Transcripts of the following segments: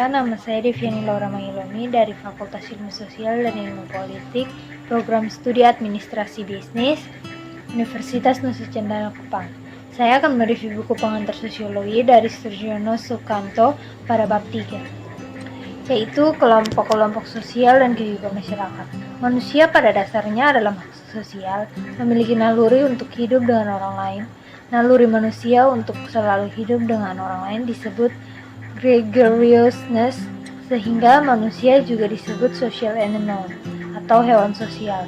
nama saya Deviani Laura Mailomi dari Fakultas Ilmu Sosial dan Ilmu Politik, Program Studi Administrasi Bisnis, Universitas Nusa Cendana Kupang. Saya akan mereview buku pengantar sosiologi dari Surjono Sukanto pada bab 3, yaitu kelompok-kelompok sosial dan kehidupan masyarakat. Manusia pada dasarnya adalah makhluk sosial, memiliki naluri untuk hidup dengan orang lain. Naluri manusia untuk selalu hidup dengan orang lain disebut gregariousness, sehingga manusia juga disebut social animal atau hewan sosial.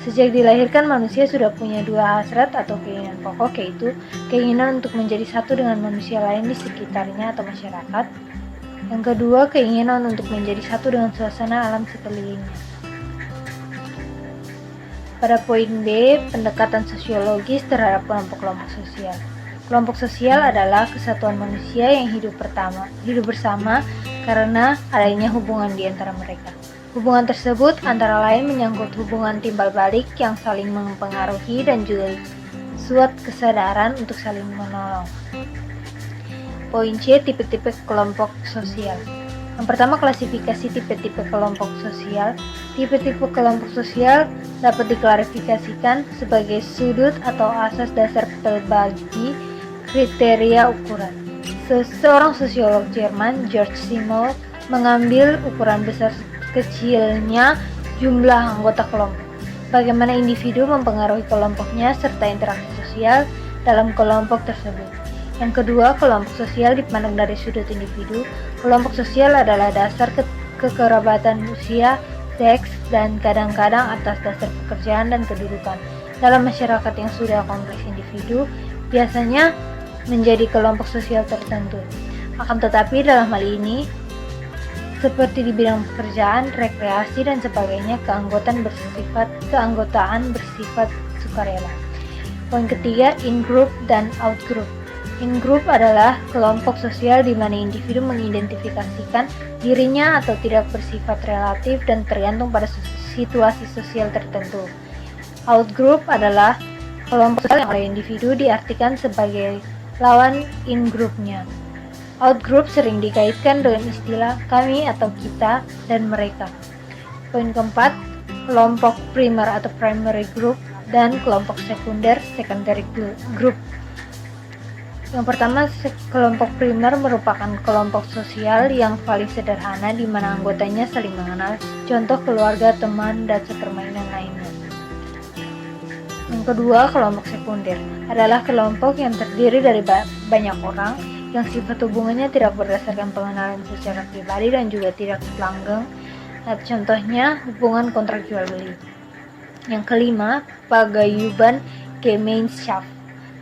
Sejak dilahirkan, manusia sudah punya dua hasrat atau keinginan pokok, yaitu keinginan untuk menjadi satu dengan manusia lain di sekitarnya atau masyarakat. Yang kedua, keinginan untuk menjadi satu dengan suasana alam sekelilingnya. Pada poin B, pendekatan sosiologis terhadap kelompok-kelompok sosial. Kelompok sosial adalah kesatuan manusia yang hidup bersama karena adanya hubungan di antara mereka. Hubungan tersebut antara lain menyangkut hubungan timbal balik yang saling mempengaruhi dan juga suatu kesadaran untuk saling menolong. Poin C, tipe-tipe kelompok sosial. Yang pertama, klasifikasi tipe-tipe kelompok sosial. Tipe-tipe kelompok sosial dapat diklarifikasikan sebagai sudut atau asas dasar pelbagai kriteria ukuran. Seorang sosiolog Jerman, George Simmel, mengambil ukuran besar kecilnya jumlah anggota kelompok, bagaimana individu mempengaruhi kelompoknya, serta interaksi sosial dalam kelompok tersebut. Yang kedua, kelompok sosial dipandang dari sudut individu. Kelompok sosial adalah dasar kekerabatan usia, seks, dan kadang-kadang atas dasar pekerjaan dan kedudukan. Dalam masyarakat yang sudah kompleks, individu biasanya menjadi kelompok sosial tertentu. Akan tetapi dalam hal ini, seperti di bidang pekerjaan, rekreasi, dan sebagainya, keanggotaan bersifat sukarela. Poin ketiga, in-group dan out-group. In-group adalah kelompok sosial di mana individu mengidentifikasikan dirinya atau tidak bersifat relatif dan tergantung pada situasi sosial tertentu. Out-group adalah kelompok sosial yang oleh individu diartikan sebagai lawan in-groupnya. Out-group sering dikaitkan dengan istilah kami atau kita dan mereka. Poin keempat, kelompok primer atau primary group dan kelompok sekunder secondary group. Yang pertama, kelompok primer merupakan kelompok sosial yang paling sederhana di mana anggotanya saling mengenal, contoh keluarga, teman, dan sepermainan lainnya. Yang kedua, kelompok sekunder adalah kelompok yang terdiri dari banyak orang yang sifat hubungannya tidak berdasarkan pengenalan secara pribadi dan juga tidak langgeng. Contohnya hubungan kontrak jual beli. Yang kelima, pagayuban Gemeinschaft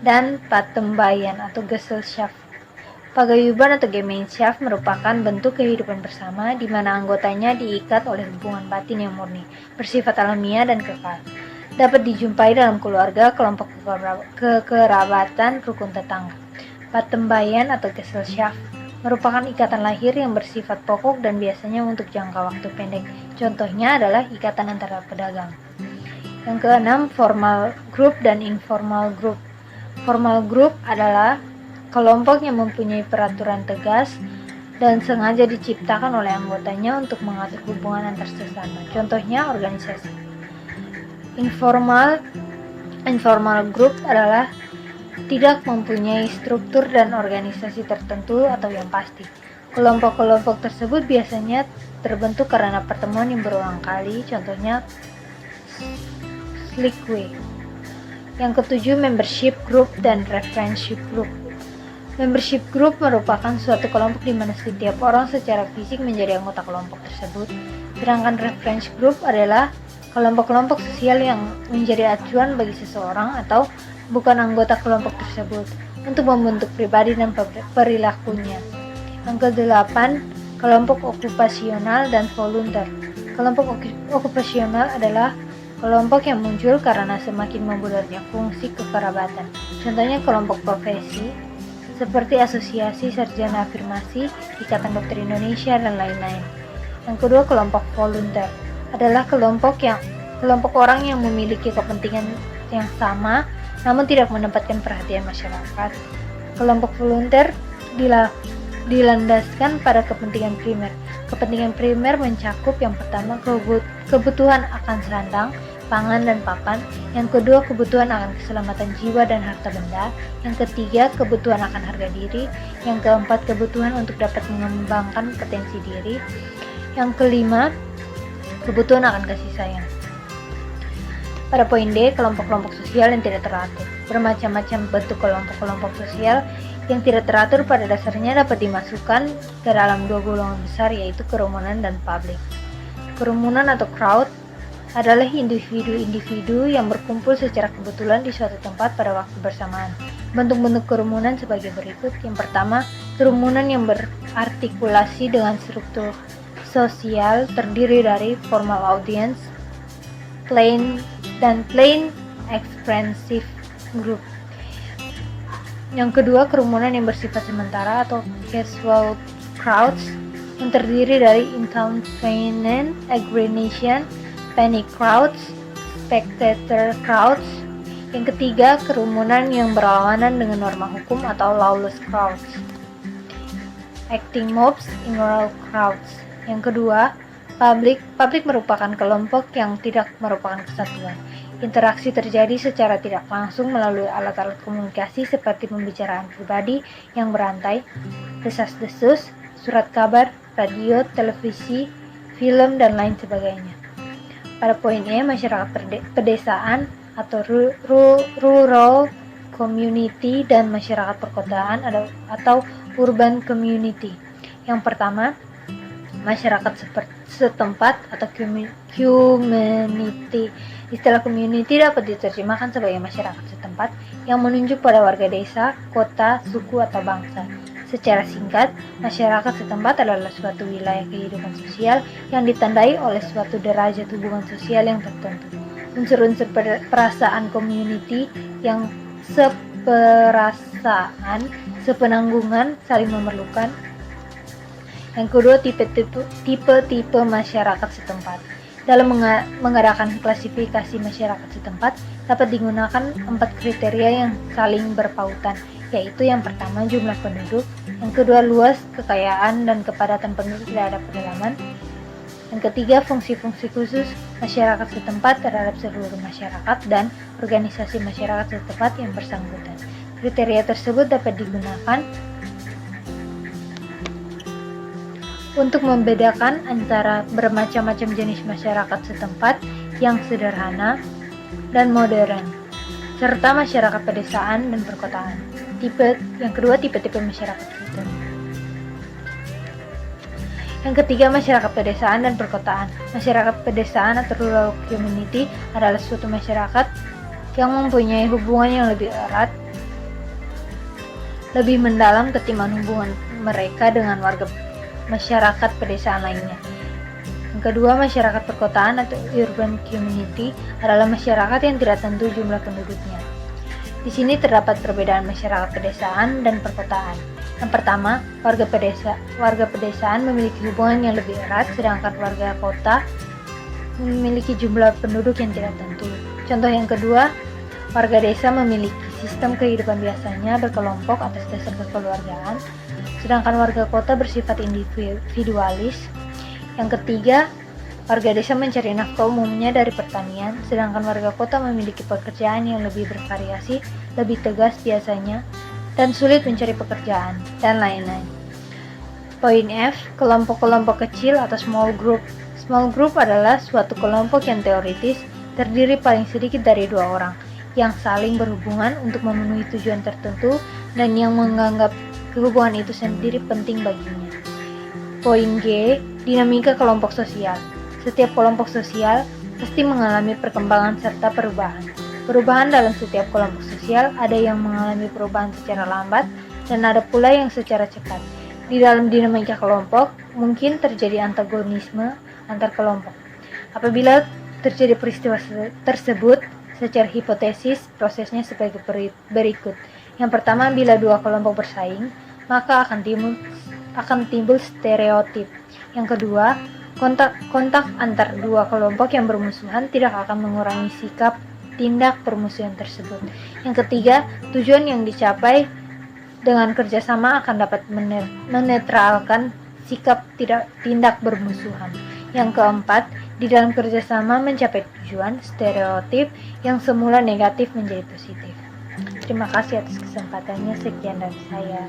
dan patembayan atau Gesellschaft. Pagayuban atau Gemeinschaft merupakan bentuk kehidupan bersama di mana anggotanya diikat oleh hubungan batin yang murni, bersifat alamiah dan kekal. Dapat dijumpai dalam keluarga, kelompok kekerabatan, rukun tetangga. Patembayan atau Gesellschaft merupakan ikatan lahir yang bersifat pokok dan biasanya untuk jangka waktu pendek. Contohnya adalah ikatan antara pedagang. Yang keenam, formal group dan informal group. Formal group adalah kelompok yang mempunyai peraturan tegas dan sengaja diciptakan oleh anggotanya untuk mengatur hubungan antar sesama. Contohnya organisasi. Informal group adalah tidak mempunyai struktur dan organisasi tertentu atau yang pasti. Kelompok-kelompok tersebut biasanya terbentuk karena pertemuan yang berulang kali, contohnya Slikway. Yang ketujuh, membership group dan referenship group. Membership group merupakan suatu kelompok di mana setiap orang secara fisik menjadi anggota kelompok tersebut. Sedangkan reference group adalah kelompok-kelompok sosial yang menjadi acuan bagi seseorang atau bukan anggota kelompok tersebut untuk membentuk pribadi dan perilakunya. Yang kedelapan, kelompok okupasional dan volunteer. Kelompok okupasional adalah kelompok yang muncul karena semakin membulatnya fungsi kekerabatan. Contohnya kelompok profesi seperti Asosiasi Sarjana Afirmasi, Ikatan Dokter Indonesia, dan lain-lain. Yang kedua, kelompok volunteer adalah kelompok orang yang memiliki kepentingan yang sama namun tidak mendapatkan perhatian masyarakat. Kelompok volunteer dilandaskan pada kepentingan primer. Kepentingan primer mencakup yang pertama kebutuhan akan sandang, pangan, dan papan. Yang kedua, kebutuhan akan keselamatan jiwa dan harta benda. Yang ketiga, kebutuhan akan harga diri. Yang keempat, kebutuhan untuk dapat mengembangkan potensi diri. Yang kelima, kebutuhan akan kasih sayang. Pada poin D, kelompok-kelompok sosial yang tidak teratur. Bermacam-macam bentuk kelompok-kelompok sosial yang tidak teratur pada dasarnya dapat dimasukkan ke dalam dua golongan besar, yaitu kerumunan dan publik. Kerumunan atau crowd adalah individu-individu yang berkumpul secara kebetulan di suatu tempat pada waktu bersamaan. Bentuk-bentuk kerumunan sebagai berikut. Yang pertama, kerumunan yang berartikulasi dengan struktur sosial terdiri dari formal audience, plain expressive group. Yang kedua, kerumunan yang bersifat sementara atau casual crowds yang terdiri dari inconvenient aggregation, panic crowds, spectator crowds. Yang ketiga, kerumunan yang berlawanan dengan norma hukum atau lawless crowds, acting mobs, immoral crowds. Yang kedua, publik merupakan kelompok yang tidak merupakan kesatuan. Interaksi terjadi secara tidak langsung melalui alat-alat komunikasi seperti pembicaraan pribadi yang berantai, desas-desus, surat kabar, radio, televisi, film, dan lain sebagainya. Pada poin E, masyarakat pedesaan atau rural community dan masyarakat perkotaan atau urban community. Yang pertama, masyarakat setempat atau community. Istilah community dapat diterjemahkan sebagai masyarakat setempat yang menunjuk pada warga desa, kota, suku, atau bangsa. Secara singkat, masyarakat setempat adalah suatu wilayah kehidupan sosial yang ditandai oleh suatu derajat hubungan sosial yang tertentu. Unsur-unsur perasaan community yang seperasaan, sepenanggungan, saling memerlukan. Yang kedua, tipe-tipe masyarakat setempat. Dalam mengadakan klasifikasi masyarakat setempat, dapat digunakan 4 kriteria yang saling berpautan, yaitu yang pertama, jumlah penduduk, yang kedua, luas, kekayaan, dan kepadatan penduduk terhadap pedalaman, yang ketiga, fungsi-fungsi khusus masyarakat setempat terhadap seluruh masyarakat, dan organisasi masyarakat setempat yang bersangkutan. Kriteria tersebut dapat digunakan untuk membedakan antara bermacam-macam jenis masyarakat setempat yang sederhana dan modern, serta masyarakat pedesaan dan perkotaan. Yang kedua, tipe-tipe masyarakat itu. Yang ketiga, masyarakat pedesaan dan perkotaan. Masyarakat pedesaan atau rural community adalah suatu masyarakat yang mempunyai hubungan yang lebih erat, lebih mendalam ketimbang hubungan mereka dengan warga masyarakat pedesaan lainnya. Yang kedua, masyarakat perkotaan atau urban community adalah masyarakat yang tidak tentu jumlah penduduknya. Di sini terdapat perbedaan masyarakat pedesaan dan perkotaan. Yang pertama, warga pedesaan memiliki hubungan yang lebih erat, sedangkan warga kota memiliki jumlah penduduk yang tidak tentu. Contoh yang kedua, warga desa memiliki sistem kehidupan biasanya berkelompok atas dasar kekeluargaan, sedangkan warga kota bersifat individualis. Yang ketiga, warga desa mencari nafkah umumnya dari pertanian, sedangkan warga kota memiliki pekerjaan yang lebih bervariasi, lebih tegas biasanya, dan sulit mencari pekerjaan, dan lain-lain. Poin F, kelompok-kelompok kecil atau small group. Small group adalah suatu kelompok yang teoritis terdiri paling sedikit dari 2 orang, yang saling berhubungan untuk memenuhi tujuan tertentu dan yang menganggap hubungan itu sendiri penting baginya. Poin G, dinamika kelompok sosial. Setiap kelompok sosial pasti mengalami perkembangan serta perubahan. Perubahan dalam setiap kelompok sosial ada yang mengalami perubahan secara lambat dan ada pula yang secara cepat. Di dalam dinamika kelompok, mungkin terjadi antagonisme antar kelompok. Apabila terjadi peristiwa tersebut, secara hipotesis prosesnya sebagai berikut. Yang pertama, bila 2 kelompok bersaing, maka akan timbul stereotip. Yang kedua, kontak antar 2 kelompok yang bermusuhan tidak akan mengurangi sikap tindak permusuhan tersebut. Yang ketiga, tujuan yang dicapai Dengan kerjasama akan dapat menetralkan sikap tindak bermusuhan. Yang keempat, di dalam kerjasama mencapai tujuan, stereotip yang semula negatif menjadi positif. Terima kasih atas kesempatannya. Sekian dari saya.